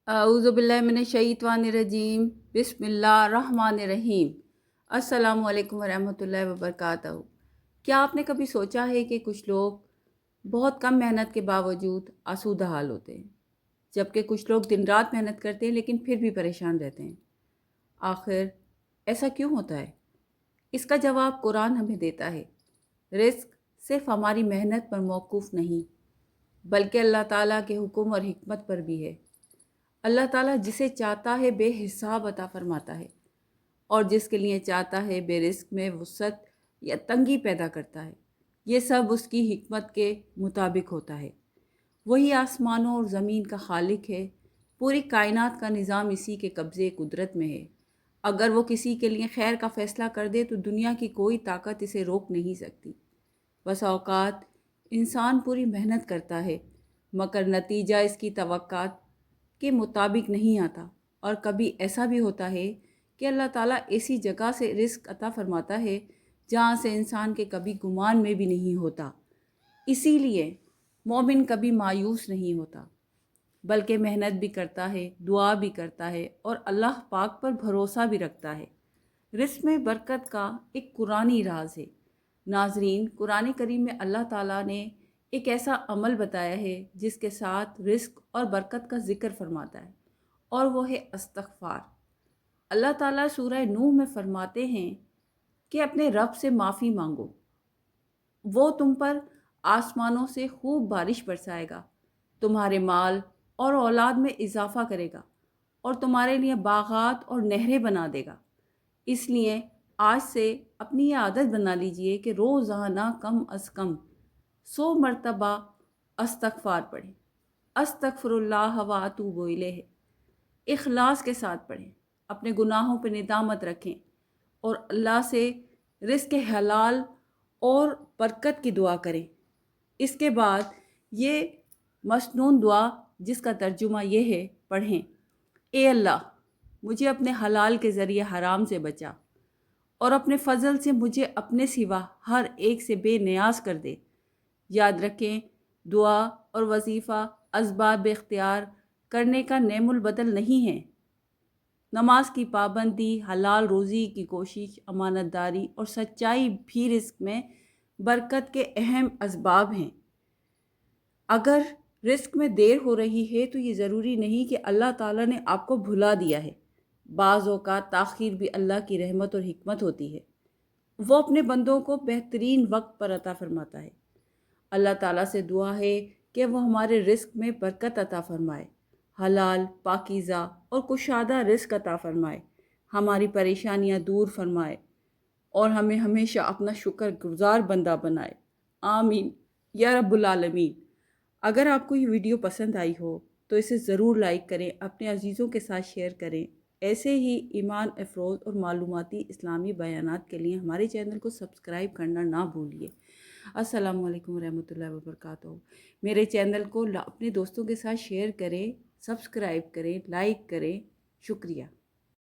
अऊज़ु बिल्लाहि मिनश्शैतानिर्रजीम बिस्मिल्लाहिर्रहमानिर्रहीम। अस्सलामु अलैकुम वरहमतुल्लाहि वबरकातुहू। क्या आपने कभी सोचा है कि कुछ लोग बहुत कम मेहनत के बावजूद आसूदा हाल होते हैं, जबकि कुछ लोग दिन रात मेहनत करते हैं लेकिन फिर भी परेशान रहते हैं। आखिर ऐसा क्यों होता है? इसका जवाब कुरान हमें देता है। रिस्क सिर्फ हमारी मेहनत पर मौकूफ़ नहीं, बल्कि अल्लाह ताला के हुक्म और हिकमत पर भी है। अल्लाह ताला जिसे चाहता है बेहिसाब अता फरमाता है और जिसके लिए चाहता है बेरिस्क में वुसअत या तंगी पैदा करता है। ये सब उसकी हिकमत के मुताबिक होता है। वही आसमानों और ज़मीन का खालिक है। पूरी कायनात का निज़ाम इसी के कब्ज़े कुदरत में है। अगर वो किसी के लिए खैर का फ़ैसला कर दे तो दुनिया की कोई ताकत इसे रोक नहीं सकती। बस औक़ात इंसान पूरी मेहनत करता है मगर नतीजा इसकी तवक्कात के मुताबिक नहीं आता। और कभी ऐसा भी होता है कि अल्लाह ताला ऐसी जगह से रिस्क अता फरमाता है जहाँ से इंसान के कभी गुमान में भी नहीं होता। इसीलिए मोमिन कभी मायूस नहीं होता, बल्कि मेहनत भी करता है, दुआ भी करता है और अल्लाह पाक पर भरोसा भी रखता है। रिस्क में बरकत का एक कुरानी राज है। नाजरीन, कुरान करीम में अल्लाह ताला ने एक ऐसा अमल बताया है जिसके साथ रिस्क और बरकत का ज़िक्र फरमाता है, और वो है इस्तग़फ़ार। अल्लाह ताला सूरह नूह में फरमाते हैं कि अपने रब से माफ़ी मांगो, वो तुम पर आसमानों से खूब बारिश बरसाएगा, तुम्हारे माल और औलाद में इजाफ़ा करेगा और तुम्हारे लिए बागात और नहरें बना देगा। इसलिए आज से अपनी ये आदत बना लीजिए कि रोज़ाना कम अज़ कम 100 मरतबा इस्तग़फ़ार पढ़ें। अस्तग़फ़िरुल्लाह व अतूबु इलैह, इखलास के साथ पढ़ें, अपने गुनाहों पर निदामत रखें और अल्लाह से रिज़्क़ हलाल और बरकत की दुआ करें। इसके बाद ये मसनून दुआ, जिसका तर्जुमा ये है, पढ़ें। ए अल्लाह, मुझे अपने हलाल के ज़रिए हराम से बचा और अपने फ़ज़ल से मुझे अपने सिवा हर एक से बेनियाज कर दे। याद रखें, दुआ और वजीफ़ा असबाब इख्तियार करने का नेमुल बदल नहीं है। नमाज की पाबंदी, हलाल रोज़ी की कोशिश, अमानतदारी और सच्चाई भी रिस्क में बरकत के अहम असबाब हैं। अगर रिस्क में देर हो रही है तो ये ज़रूरी नहीं कि अल्लाह ताला ने आपको भुला दिया है। बाज़ औक़ात ताख़ीर भी अल्लाह की रहमत और हिकमत होती है। वो अपने बंदों को बेहतरीन वक्त पर अता फरमाता है। अल्लाह ताला से दुआ है कि वो हमारे रिस्क में बरकत अता फरमाए, हलाल, पाकीज़ा और कुशादा रिस्क अता फरमाए, हमारी परेशानियां दूर फरमाए और हमें हमेशा अपना शुक्रगुज़ार बंदा बनाए। आमीन या रब्बुल आलमीन। अगर आपको ये वीडियो पसंद आई हो तो इसे ज़रूर लाइक करें, अपने अजीज़ों के साथ शेयर करें। ऐसे ही ईमान अफरोज़ और मालूमाती इस्लामी बयानात के लिए हमारे चैनल को सब्सक्राइब करना ना भूलिए। अस्सलामु अलैकुम रहमतुल्लाहि व बरकातुहू। मेरे चैनल को अपने दोस्तों के साथ शेयर करें, सब्सक्राइब करें, लाइक करें। शुक्रिया।